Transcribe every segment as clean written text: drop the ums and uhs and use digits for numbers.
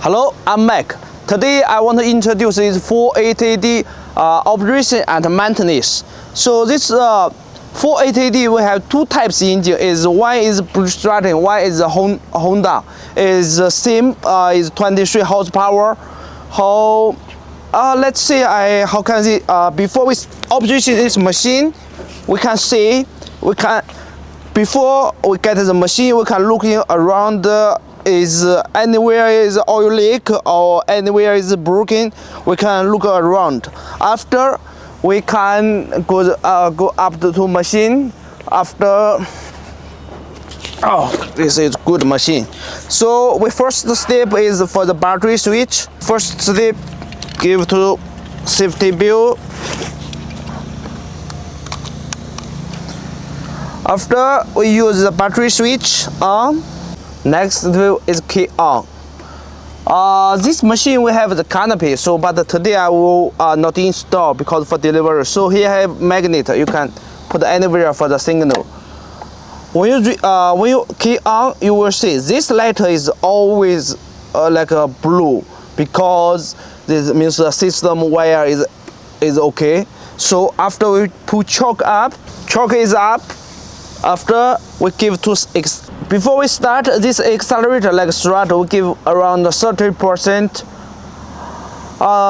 Hello, I'm Mac. Today I want to introduce this 480D operation and maintenance. So this 480D we have two types engine. One is Briggs Stratton, one is Honda. Is same is 23 horsepower. Let's see how can see before we operation this machine, we can see before we get the machine we can looking around. Is anywhere is oil leak or anywhere is broken, we can look around. After we can go up to machine. After this is good machine. So we first step is for the battery switch. First step, give to safety belt. After we use the battery switch on. Next is key on. This machine we have the canopy, so but today I will not install because for delivery. So here I have magnet, you can put anywhere for the signal. When you key on, you will see this light is always like a blue because this means the system wire is okay. So after we put choke is up. After we give to before we start this accelerator like throttle, we give around 30%.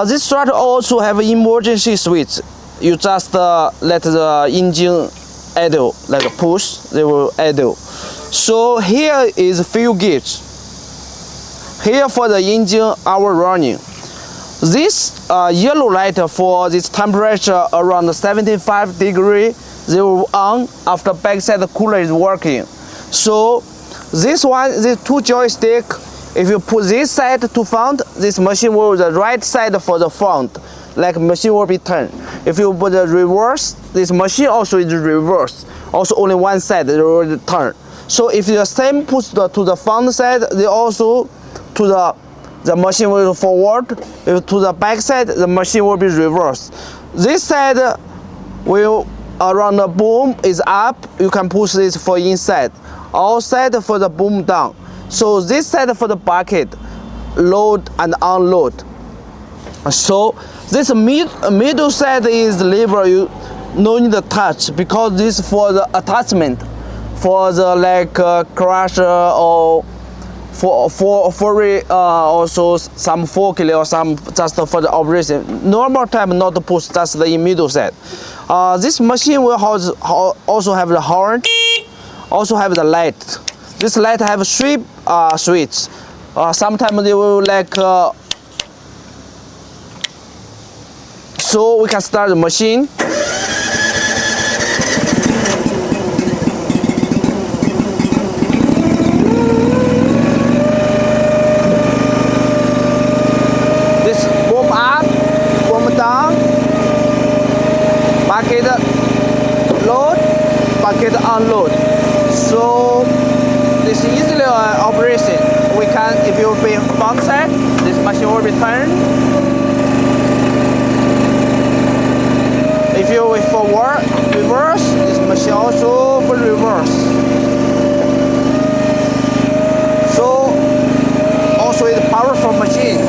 This throttle also have emergency switch. You just let the engine idle, like push, they will idle. So here is fuel gauge. Here for the engine hour running. This yellow light for this temperature around 75 degrees. They will on after backside cooler is working. So this one, this two joystick, if you put this side to front, this machine will the right side for the front, like machine will be turned. If you put the reverse, this machine also is reverse, also only one side will turn. So if you same push to the front side, they also to the machine will forward. If to the back side, the machine will be reversed. This side will around the boom is up, you can push this for inside. Outside for the boom down. So this side for the bucket, load and unload. So this middle side is lever, you no need to touch because this for the attachment, for the like crusher or for also some forklift or some just for the operation. Normal time not to push, just the middle side. This machine will also have the horn, also have the light. This light have three switch. Sometimes they will like so we can start the machine. This boom up, boom down. Bucket load, bucket unload. So this is easily operation. We can, if you be front side, this machine will be turned. If you will forward, reverse, this machine also will reverse. So also it's a powerful machine.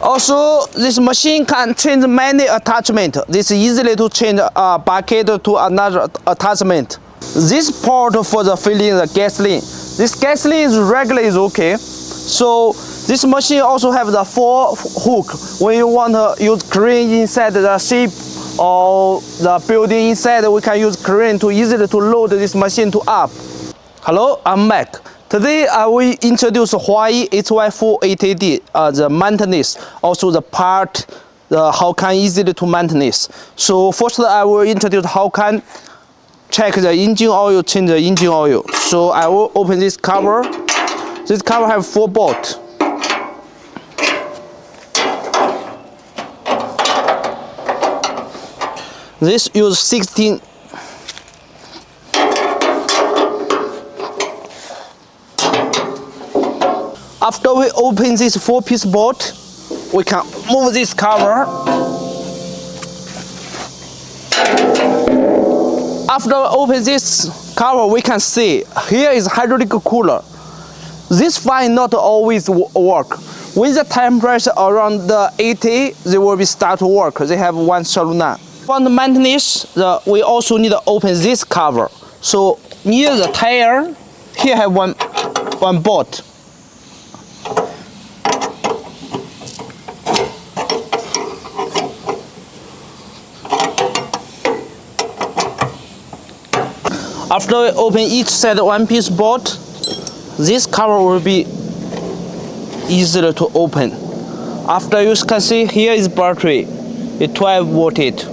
Also, this machine can change many attachments. This is easily to change a bucket to another attachment. This part for the filling the gasoline. This gasoline is regular is okay. So this machine also have the 4 hook. When you want to use crane inside the ship or the building inside, we can use crane to easily to load this machine to up. Hello, I'm Mac. Today I will introduce HUAYEE HY480D, the maintenance, also the part, how can easily to maintenance. So first I will introduce how can check the engine oil, change the engine oil. So I will open this cover. This cover have 4 bolts. This use 16. After we open this 4-piece bolt, we can move this cover. After we open this cover, we can see here is hydraulic cooler. This fan not always work. When the temperature around the 80, they will be start to work. They have one solenoid. For the maintenance, we also need to open this cover. So near the tire, here have one bolt. After we open each side one piece bolt, this cover will be easier to open. After you can see here is battery, it's 12 voltage.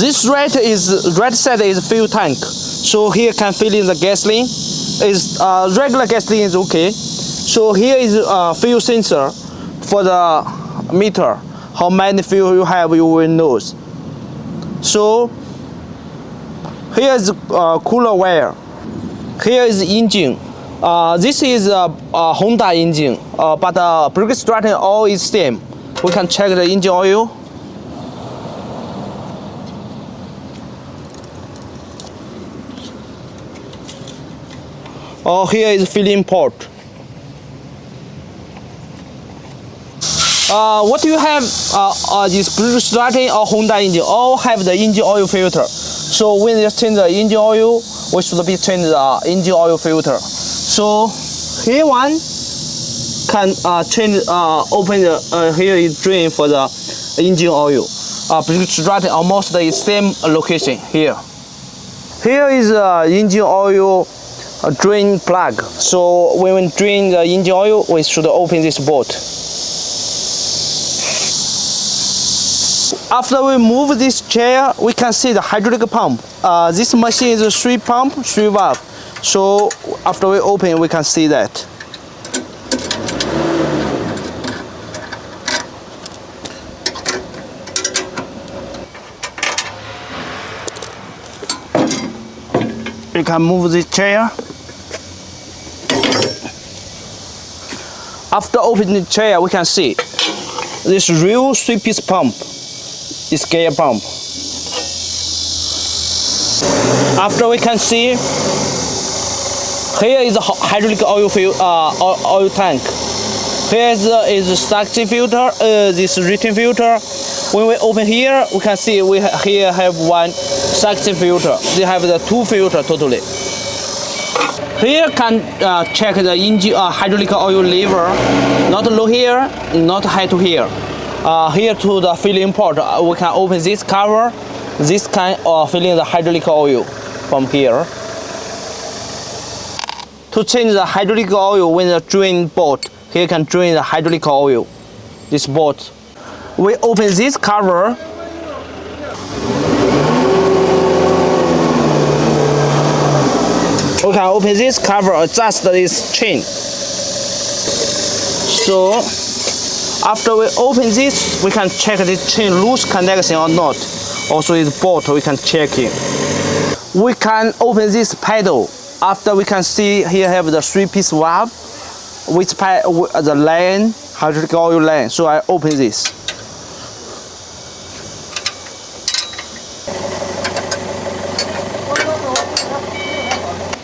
This right side is fuel tank, so here can fill in the gasoline. Is regular gasoline is okay. So here is fuel sensor for the meter. How many fuel you have, you will know. So here is cooler wire. Here is engine. This is a Honda engine, but Briggs Stratton oil is same. We can check the engine oil. Here is filling port. What you have is Briggs Stratton or Honda engine, all have the engine oil filter. So when you change the engine oil, we should be change the engine oil filter. So here one can change, open the here is drain for the engine oil. Briggs Stratton almost the same location here. Here is engine oil drain plug. So when we drain the engine oil, we should open this bolt. After we move this chair, we can see the hydraulic pump. This machine is a 3 pump, 3 valve. So after we open, we can see that. We can move this chair. After opening the chair, we can see this real 3-piece pump. This gear pump. After we can see, here is the hydraulic oil tank. Here is the suction filter, this return filter. When we open here, we can see we here have one suction filter. They have the 2 filters totally. Here can check the engine hydraulic oil lever, not low here, not high to here. Here to the filling port, we can open this cover. This kind of filling the hydraulic oil from here. To change the hydraulic oil when the drain bolt, here can drain the hydraulic oil. This bolt. We open this cover. We can open this cover, adjust this chain. So after we open this, we can check this chain loose connection or not. Also this bolt we can check it. We can open this pedal. After we can see here have the 3-piece valve with the line, hydraulic oil line. So I open this.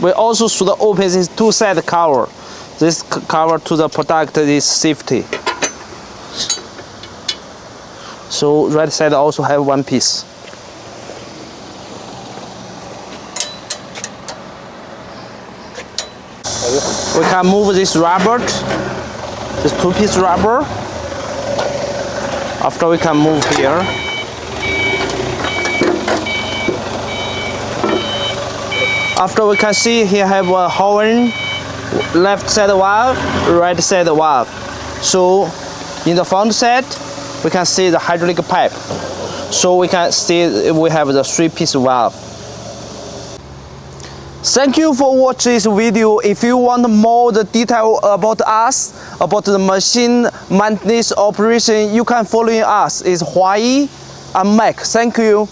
We also should open this 2-side cover. This cover to protect this safety. So right side also have 1 piece. We can move this rubber, this 2-piece rubber. After we can move here. After we can see here have a horn, left side valve, right side valve. So in the front side, we can see the hydraulic pipe. So we can see we have the 3-piece valve. Thank you for watching this video. If you want more detail about us, about the machine maintenance operation, you can follow us. It's HUAYEE and Mike. Thank you.